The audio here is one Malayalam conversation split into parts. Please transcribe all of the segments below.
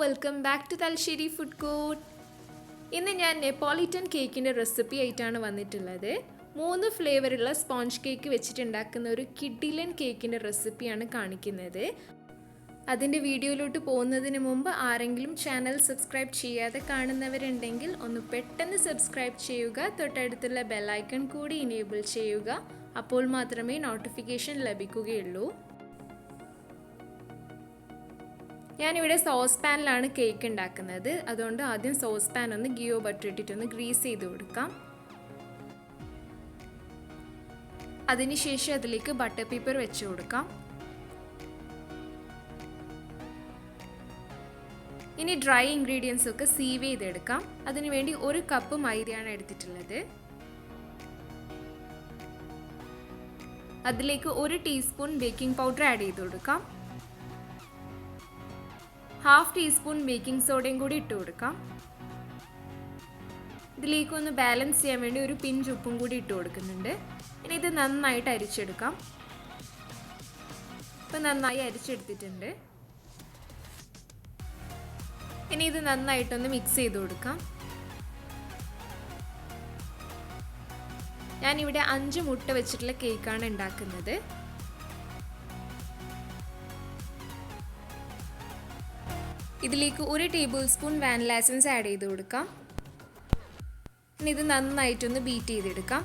Welcome back to Thalassery food court. ഇന്ന് ഞാൻ നെപ്പോളിറ്റൻ കേക്കിൻ്റെ റെസിപ്പി ആയിട്ടാണ് വന്നിട്ടുള്ളത്. 3 ഫ്ലേവറുള്ള സ്പോഞ്ച് കേക്ക് വെച്ചിട്ടുണ്ടാക്കുന്ന ഒരു കിഡിലൻ കേക്കിൻ്റെ റെസിപ്പിയാണ് കാണിക്കുന്നത്. അതിൻ്റെ വീഡിയോയിലോട്ട് പോകുന്നതിന് മുമ്പ് ആരെങ്കിലും ചാനൽ സബ്സ്ക്രൈബ് ചെയ്യാതെ കാണുന്നവരുണ്ടെങ്കിൽ ഒന്ന് പെട്ടെന്ന് സബ്സ്ക്രൈബ് ചെയ്യുക. തൊട്ടടുത്തുള്ള ബെല്ലൈക്കൺ കൂടി ഇനേബിൾ ചെയ്യുക. അപ്പോൾ മാത്രമേ നോട്ടിഫിക്കേഷൻ ലഭിക്കുകയുള്ളൂ. ഞാനിവിടെ സോസ് പാനിലാണ് കേക്ക് ഉണ്ടാക്കുന്നത്. അതുകൊണ്ട് ആദ്യം സോസ് പാൻ ഒന്ന് ഗിയോ ബട്ടർ ഇട്ടിട്ടൊന്ന് ഗ്രീസ് ചെയ്ത് കൊടുക്കാം. അതിനുശേഷം അതിലേക്ക് ബട്ടർ പേപ്പർ വെച്ച് കൊടുക്കാം. ഇനി ഡ്രൈ ഇൻഗ്രീഡിയൻസ് ഒക്കെ സീവ് ചെയ്തെടുക്കാം. അതിനുവേണ്ടി 1 കപ്പ് മൈദയാണ് എടുത്തിട്ടുള്ളത്. അതിലേക്ക് 1 ടീസ്പൂൺ ബേക്കിംഗ് പൗഡർ ആഡ് ചെയ്ത് കൊടുക്കാം. 1/2 ടീസ്പൂൺ ബേക്കിംഗ് സോഡയും കൂടി ഇട്ട് കൊടുക്കാം. ഇതിലേക്കൊന്ന് ബാലൻസ് ചെയ്യാൻ വേണ്ടി ഒരു പിഞ്ച് ഉപ്പും കൂടി ഇട്ട് കൊടുക്കുന്നുണ്ട്. ഇനി ഇത് നന്നായിട്ട് അരിച്ചെടുക്കാം. ഇപ്പം നന്നായി അരിച്ചെടുത്തിട്ടുണ്ട്. ഇനി ഇത് നന്നായിട്ടൊന്ന് മിക്സ് ചെയ്ത് കൊടുക്കാം. ഞാനിവിടെ 5 മുട്ട വെച്ചിട്ടുള്ള കേക്കാണ് ഉണ്ടാക്കുന്നത്. ഇതിലേക്ക് 1 table spoon vanilla essence add ചെയ്ത് കൊടുക്കാം. ഇനി ഇത് നന്നായിട്ടൊന്ന് ബീറ്റ് ചെയ്തെടുക്കാം.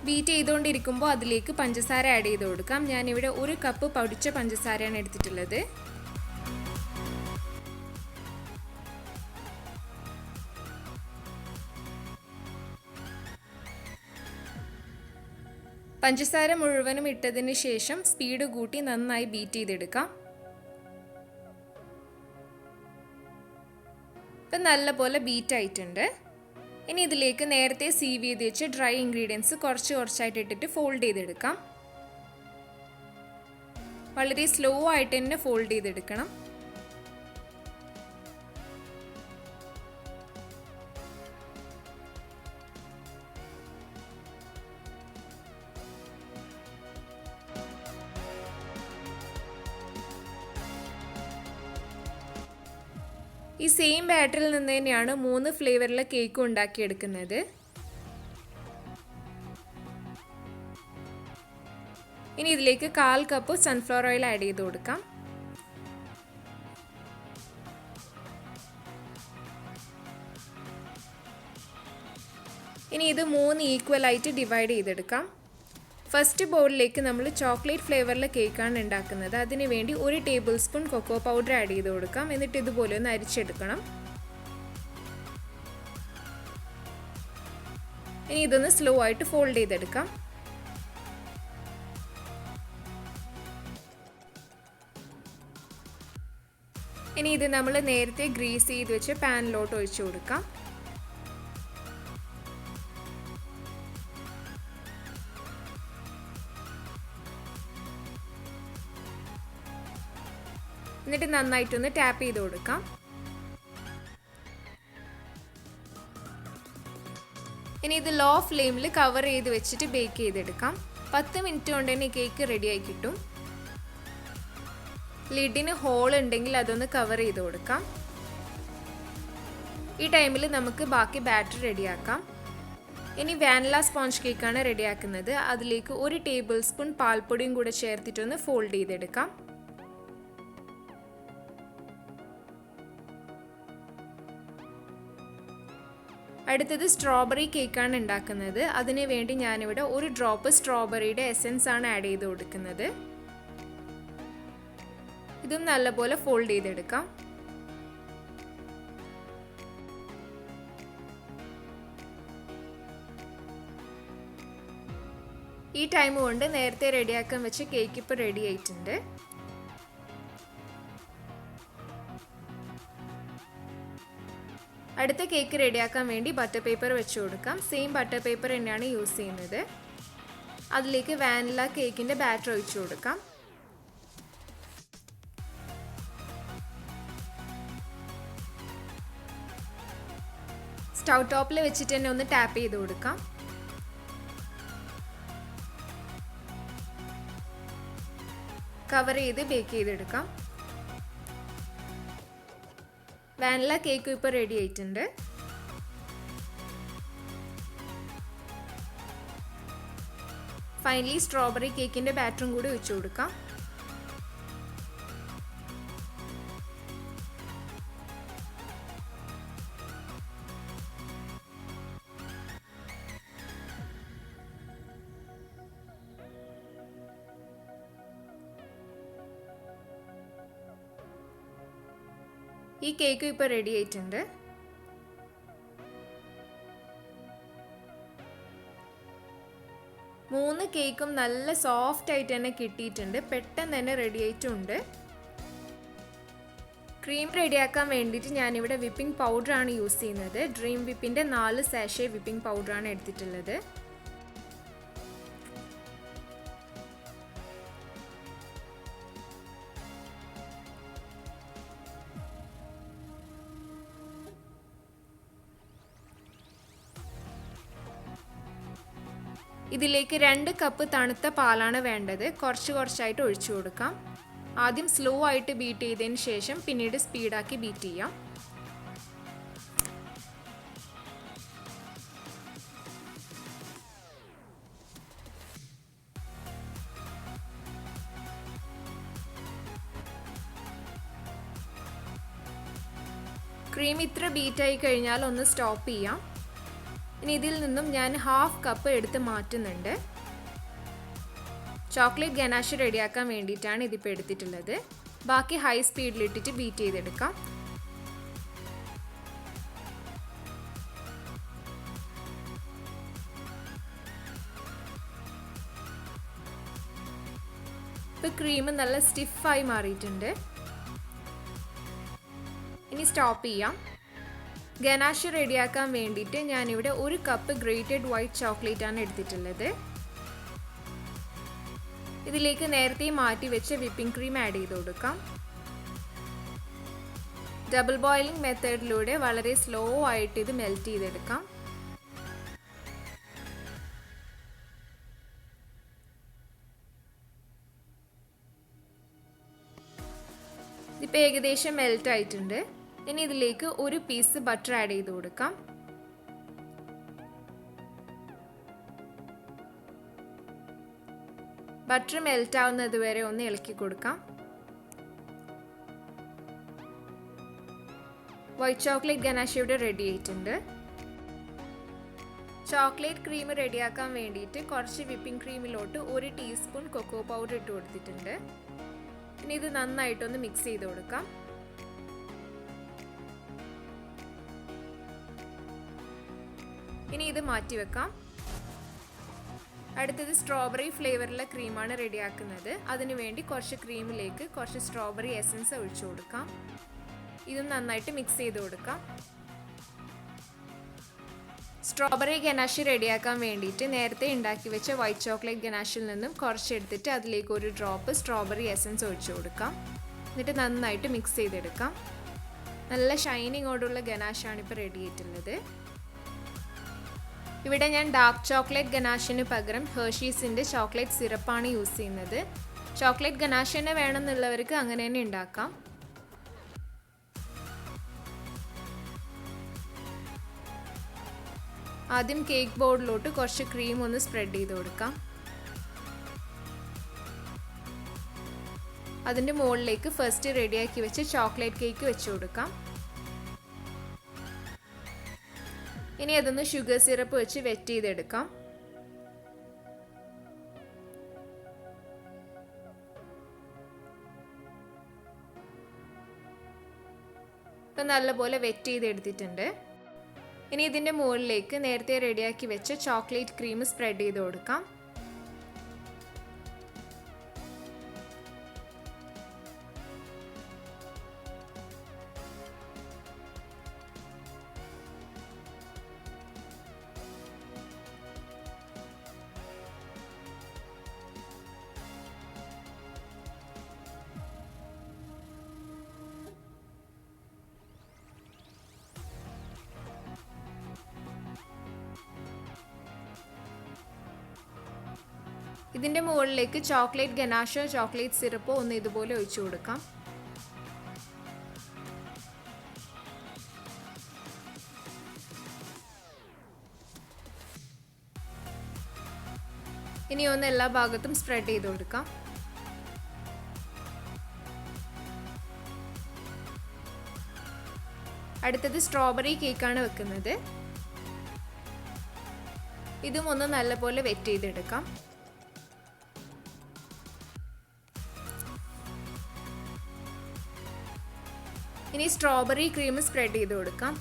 ബീറ്റ് ചെയ്തുകൊണ്ടിരിക്കുമ്പോൾ അതിലേക്ക് പഞ്ചസാര ആഡ് ചെയ്ത് കൊടുക്കാം. ഞാനിവിടെ 1 കപ്പ് പൊടിച്ച പഞ്ചസാരയാണ് എടുത്തിട്ടുള്ളത്. പഞ്ചസാര മുഴുവനും ഇട്ടതിന് ശേഷം സ്പീഡ് കൂട്ടി നന്നായി ബീറ്റ് ചെയ്തെടുക്കാം. ഇപ്പം നല്ലപോലെ ബീറ്റ് ആയിട്ടുണ്ട്. ഇനി ഇതിലേക്ക് നേരത്തെ സീവ് ചെയ്ത് വെച്ച് ഡ്രൈ ഇൻഗ്രീഡിയൻസ് കുറച്ചായിട്ട് ഇട്ടിട്ട് ഫോൾഡ് ചെയ്തെടുക്കാം. വളരെ സ്ലോ ആയിട്ട് തന്നെ ഫോൾഡ് ചെയ്തെടുക്കണം. ഈ സെയിം ബാറ്ററിൽ നിന്ന് തന്നെയാണ് 3 ഫ്ലേവറിലെ കേക്ക് ഉണ്ടാക്കിയെടുക്കുന്നത്. ഇനി ഇതിലേക്ക് 1/4 കപ്പ് സൺഫ്ലവർ ഓയിൽ ആഡ് ചെയ്ത് കൊടുക്കാം. ഇനി ഇത് 3 ഈക്വൽ ആയിട്ട് ഡിവൈഡ് ചെയ്തെടുക്കാം. ഫസ്റ്റ് ബൗളിലേക്ക് നമ്മൾ ചോക്ലേറ്റ് ഫ്ലേവറിലെ കേക്കാണ് ഉണ്ടാക്കുന്നത്. അതിന് വേണ്ടി 1 tablespoon cocoa powder add ചെയ്ത് കൊടുക്കാം. എന്നിട്ട് ഇതുപോലെ ഒന്ന് അരിച്ചെടുക്കണം. ഇനി ഇതൊന്ന് സ്ലോ ആയിട്ട് ഫോൾഡ് ചെയ്തെടുക്കാം. ഇനി ഇത് നമ്മൾ നേരത്തെ ഗ്രീസ് ചെയ്ത് വെച്ച് പാനിലോട്ട് ഒഴിച്ചു കൊടുക്കാം. എന്നിട്ട് നന്നായിട്ടൊന്ന് ടാപ്പ് ചെയ്ത് കൊടുക്കാം. ഇനി ഇത് ലോ ഫ്ലെയിമിൽ കവർ ചെയ്ത് വെച്ചിട്ട് ബേക്ക് ചെയ്തെടുക്കാം. 10 മിനിറ്റ് കൊണ്ട് തന്നെ കേക്ക് റെഡിയായി കിട്ടും. ലിഡിന് ഹോൾ ഉണ്ടെങ്കിൽ അതൊന്ന് കവർ ചെയ്ത് കൊടുക്കാം. ഈ ടൈമിൽ നമുക്ക് ബാക്കി ബാറ്റർ റെഡിയാക്കാം. ഇനി വാനില സ്പോഞ്ച് കേക്കാണ് റെഡിയാക്കുന്നത്. അതിലേക്ക് 1 ടേബിൾ സ്പൂൺ പാൽപ്പൊടിയും കൂടെ ചേർത്തിട്ടൊന്ന് ഫോൾഡ് ചെയ്തെടുക്കാം. അടുത്തത് സ്ട്രോബെറി കേക്കാണ് ഉണ്ടാക്കുന്നത്. അതിന് വേണ്ടി ഞാനിവിടെ 1 ഡ്രോപ്പ് സ്ട്രോബെറിയുടെ എസൻസ് ആണ് ആഡ് ചെയ്ത് കൊടുക്കുന്നത്. ഇതും നല്ലപോലെ ഫോൾഡ് ചെയ്തെടുക്കാം. ഈ ടൈം കൊണ്ട് നേരത്തെ റെഡിയാക്കാൻ വെച്ച കേക്ക് ഇപ്പോൾ റെഡി ആയിട്ടുണ്ട്. അടുത്ത കേക്ക് റെഡിയാക്കാൻ വേണ്ടി ബട്ടർ പേപ്പർ വെച്ച് കൊടുക്കാം. സെയിം ബട്ടർ പേപ്പർ തന്നെയാണ് യൂസ് ചെയ്യുന്നത്. അതിലേക്ക് വാനില കേക്കിൻ്റെ ബാറ്റർ ഒഴിച്ചു കൊടുക്കാം. സ്റ്റൗ ടോപ്പിൽ വെച്ചിട്ട് തന്നെ ഒന്ന് ടാപ്പ് ചെയ്ത് കൊടുക്കാം. കവർ ചെയ്ത് ബേക്ക് ചെയ്തെടുക്കാം. വാനില കേക്കും ഇപ്പോൾ റെഡി ആയിട്ടുണ്ട്. ഫൈനലി സ്ട്രോബെറി കേക്കിൻ്റെ ബാറ്ററും കൂടി ഒഴിച്ചു കൊടുക്കാം. ഈ കേക്ക് ഇപ്പോൾ റെഡി ആയിട്ടുണ്ട്. മൂന്ന് കേക്കും നല്ല സോഫ്റ്റ് ആയിട്ട് തന്നെ കിട്ടിയിട്ടുണ്ട്. പെട്ടെന്ന് തന്നെ റെഡി ആയിട്ടുണ്ട്. ക്രീം റെഡിയാക്കാൻ വേണ്ടിയിട്ട് ഞാനിവിടെ വിപ്പിംഗ് പൗഡറാണ് യൂസ് ചെയ്യുന്നത്. ഡ്രീം വിപ്പിൻ്റെ 4 സാഷേ വിപ്പിംഗ് പൗഡറാണ് എടുത്തിട്ടുള്ളത്. ഇതിലേക്ക് 2 കപ്പ് തണുത്ത പാലാണ് വേണ്ടത്. കുറച്ചായിട്ട് ഒഴിച്ചു കൊടുക്കാം. ആദ്യം സ്ലോ ആയിട്ട് ബീറ്റ് ചെയ്തതിന് ശേഷം പിന്നീട് സ്പീഡാക്കി ബീറ്റ് ചെയ്യാം. ക്രീം ഇത്ര ബീറ്റായി കഴിഞ്ഞാൽ ഒന്ന് സ്റ്റോപ്പ് ചെയ്യാം. ഇനി ഇതിൽ നിന്നും ഞാൻ 1/2 കപ്പ് എടുത്ത് മാറ്റുന്നുണ്ട്. ചോക്ലേറ്റ് ഗനാഷ് റെഡിയാക്കാൻ വേണ്ടിയിട്ടാണ് ഇതിപ്പോൾ എടുത്തിട്ടുള്ളത്. ബാക്കി ഹൈ സ്പീഡിലിട്ടിട്ട് ബീറ്റ് ചെയ്തെടുക്കാം. ഇപ്പോൾ ക്രീം നല്ല സ്റ്റിഫായി മാറിയിട്ടുണ്ട്. ഇനി സ്റ്റോപ്പ് ചെയ്യാം. ഗനാഷ് റെഡിയാക്കാൻ വേണ്ടിയിട്ട് ഞാനിവിടെ 1 കപ്പ് ഗ്രേറ്റഡ് വൈറ്റ് ചോക്ലേറ്റ് ആണ് എടുത്തിട്ടുള്ളത്. ഇതിലേക്ക് നേരത്തെ മാറ്റി വെച്ച വിപ്പിംഗ് ക്രീം ആഡ് ചെയ്ത് കൊടുക്കാം. ഡബിൾ ബോയിലിംഗ് മെത്തേഡിലൂടെ വളരെ സ്ലോ ആയിട്ട് ഇത് മെൽറ്റ് ചെയ്തെടുക്കാം. ഇതിപ്പോൾ ഏകദേശം മെൽറ്റ് ആയിട്ടുണ്ട്. ഇനി ഇതിലേക്ക് 1 പീസ് ബട്ടർ ആഡ് ചെയ്ത് കൊടുക്കാം. ബട്ടർ മെൽറ്റ് ആവുന്നത് വരെ ഒന്ന് ഇളക്കി കൊടുക്കാം. വൈറ്റ് ചോക്ലേറ്റ് ഗനാഷ് ഇവിടെ റെഡി ആയിട്ടുണ്ട്. ചോക്ലേറ്റ് ക്രീം റെഡിയാക്കാൻ വേണ്ടിയിട്ട് കുറച്ച് വിപ്പിംഗ് ക്രീമിലോട്ട് 1 ടീസ്പൂൺ കൊക്കോ പൗഡർ ഇട്ട് കൊടുത്തിട്ടുണ്ട്. ഇനി ഇത് നന്നായിട്ടൊന്ന് മിക്സ് ചെയ്ത് കൊടുക്കാം. ഇനി ഇത് മാറ്റി വെക്കാം. അടുത്തത് സ്ട്രോബെറി ഫ്ലേവറിലെ ക്രീമാണ് റെഡിയാക്കുന്നത്. അതിനുവേണ്ടി കുറച്ച് ക്രീമിലേക്ക് കുറച്ച് സ്ട്രോബെറി എസൻസ് ഒഴിച്ചു കൊടുക്കാം. ഇതും നന്നായിട്ട് മിക്സ് ചെയ്ത് കൊടുക്കാം. സ്ട്രോബെറി ഗനാഷ് റെഡിയാക്കാൻ വേണ്ടിയിട്ട് നേരത്തെ ഉണ്ടാക്കി വെച്ച വൈറ്റ് ചോക്ലേറ്റ് ഗനാഷിൽ നിന്നും കുറച്ചെടുത്തിട്ട് അതിലേക്ക് 1 ഡ്രോപ്പ് സ്ട്രോബെറി എസൻസ് ഒഴിച്ചു കൊടുക്കാം. എന്നിട്ട് നന്നായിട്ട് മിക്സ് ചെയ്തെടുക്കാം. നല്ല ഷൈനിങ്ങോടുള്ള ഗനാഷാണ് ഇപ്പോൾ റെഡി ആയിട്ടുള്ളത്. ഇവിടെ ഞാൻ ഡാർക്ക് ചോക്ലേറ്റ് ഗനാഷിന് പകരം ഹെർഷീസിൻ്റെ ചോക്ലേറ്റ് സിറപ്പാണ് യൂസ് ചെയ്യുന്നത്. ചോക്ലേറ്റ് ഗനാഷ് തന്നെ വേണമെന്നുള്ളവർക്ക് അങ്ങനെ തന്നെ ഉണ്ടാക്കാം. ആദ്യം കേക്ക് ബോർഡിലോട്ട് കുറച്ച് ക്രീം ഒന്ന് സ്പ്രെഡ് ചെയ്ത് കൊടുക്കാം. അതിൻ്റെ മുകളിലേക്ക് ഫസ്റ്റ് റെഡിയാക്കി വെച്ച് ചോക്ലേറ്റ് കേക്ക് വെച്ച് കൊടുക്കാം. ഇനി അതൊന്ന് ഷുഗർ സിറപ്പ് വെച്ച് വെറ്റ് ചെയ്തെടുക്കാം. ഇപ്പം നല്ലപോലെ വെറ്റ് ചെയ്തെടുത്തിട്ടുണ്ട്. ഇനി ഇതിൻ്റെ മുകളിലേക്ക് നേരത്തെ റെഡിയാക്കി വെച്ച ചോക്ലേറ്റ് ക്രീം സ്പ്രെഡ് ചെയ്ത് കൊടുക്കാം. ഇതിൻ്റെ മുകളിലേക്ക് ചോക്ലേറ്റ് ഗനാഷോ ചോക്ലേറ്റ് സിറപ്പോ ഒന്ന് ഇതുപോലെ ഒഴിച്ചു കൊടുക്കാം. ഇനി ഒന്ന് എല്ലാ ഭാഗത്തും സ്പ്രെഡ് ചെയ്ത് കൊടുക്കാം. അടുത്തത് സ്ട്രോബെറി കേക്കാണ് വെക്കുന്നത്. ഇതും ഒന്ന് നല്ലപോലെ വെറ്റ് ചെയ്തെടുക്കാം. ഇനി സ്ട്രോബെറി ക്രീം സ്പ്രെഡ് ചെയ്ത് കൊടുക്കാം.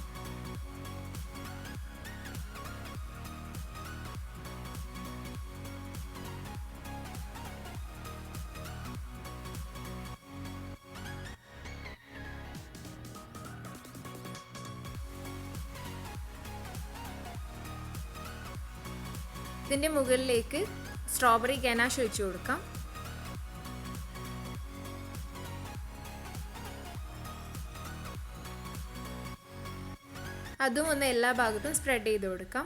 ഇതിൻ്റെ മുകളിലേക്ക് സ്ട്രോബെറി ഗനാഷ് ഒഴിച്ചു കൊടുക്കാം. അതും ഒന്ന് എല്ലാ ഭാഗത്തും സ്പ്രെഡ് ചെയ്ത് കൊടുക്കാം.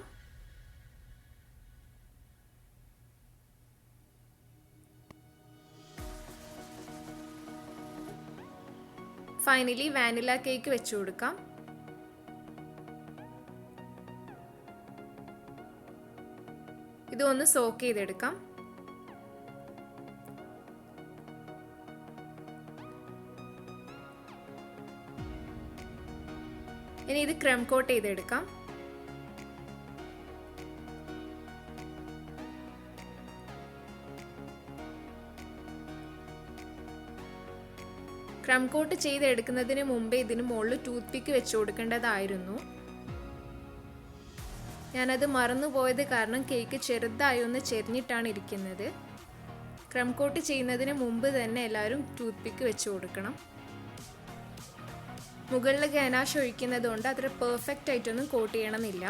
ഫൈനലി വാനില കേക്ക് വെച്ചു കൊടുക്കാം. ഇതൊന്ന് സോക്ക് ചെയ്തെടുക്കാം. ഇനി ഇത് ക്രീം കോട്ട് ചെയ്തെടുക്കാം. ക്രീം കോട്ട് ചെയ്തെടുക്കുന്നതിന് മുമ്പേ ഇതിന് മുകളിൽ ടൂത്ത് പിക്ക് വെച്ച് കൊടുക്കേണ്ടതായിരുന്നു. ഞാനത് മറന്നുപോയത് കാരണം കേക്ക് ചെറുതായി ഒന്ന് ചെരിഞ്ഞിട്ടാണ് ഇരിക്കുന്നത്. ക്രീം കോട്ട് ചെയ്യുന്നതിന് മുമ്പ് തന്നെ എല്ലാവരും ടൂത്ത് പിക്ക് വെച്ച് കൊടുക്കണം. മുകളിൽ ഗനാഷ് ഒഴിക്കുന്നത് കൊണ്ട് അത്ര പെർഫെക്റ്റ് ആയിട്ടൊന്നും കോട്ട് ചെയ്യണമെന്നില്ല.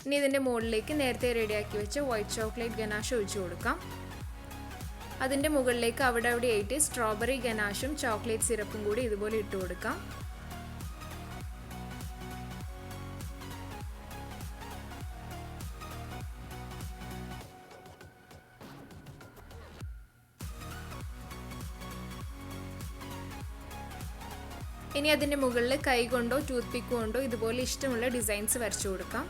ഇനി ഇതിൻ്റെ മുകളിലേക്ക് നേരത്തെ റെഡിയാക്കി വെച്ച വൈറ്റ് ചോക്ലേറ്റ് ഗനാഷ് ഒഴിച്ചു കൊടുക്കാം. അതിൻ്റെ മുകളിലേക്ക് അവിടെ ആയിട്ട് സ്ട്രോബെറി ഗനാഷും ചോക്ലേറ്റ് സിറപ്പും കൂടി ഇതുപോലെ ഇട്ട് കൊടുക്കാം. ഇനി അതിൻ്റെ മുകളിൽ കൈ കൊണ്ടോ ടൂത്ത് പിക്ക് കൊണ്ടോ ഇതുപോലെ ഇഷ്ടമുള്ള ഡിസൈൻസ് വരച്ചു കൊടുക്കാം.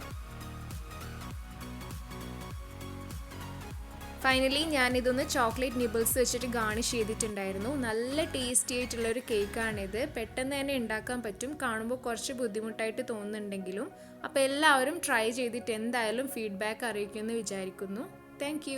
ഫൈനലി ഞാനിതൊന്ന് ചോക്ലേറ്റ് നിബിൾസ് വെച്ചിട്ട് ഗാർണിഷ് ചെയ്തിട്ടുണ്ടായിരുന്നു. നല്ല ടേസ്റ്റി ആയിട്ടുള്ളൊരു കേക്കാണിത്. പെട്ടെന്ന് തന്നെ ഉണ്ടാക്കാൻ പറ്റും. കാണുമ്പോൾ കുറച്ച് ബുദ്ധിമുട്ടായിട്ട് തോന്നുന്നുണ്ടെങ്കിലും അപ്പോൾ എല്ലാവരും ട്രൈ ചെയ്തിട്ട് എന്തായാലും ഫീഡ്ബാക്ക് അറിയിക്കുമെന്ന് വിചാരിക്കുന്നു. താങ്ക്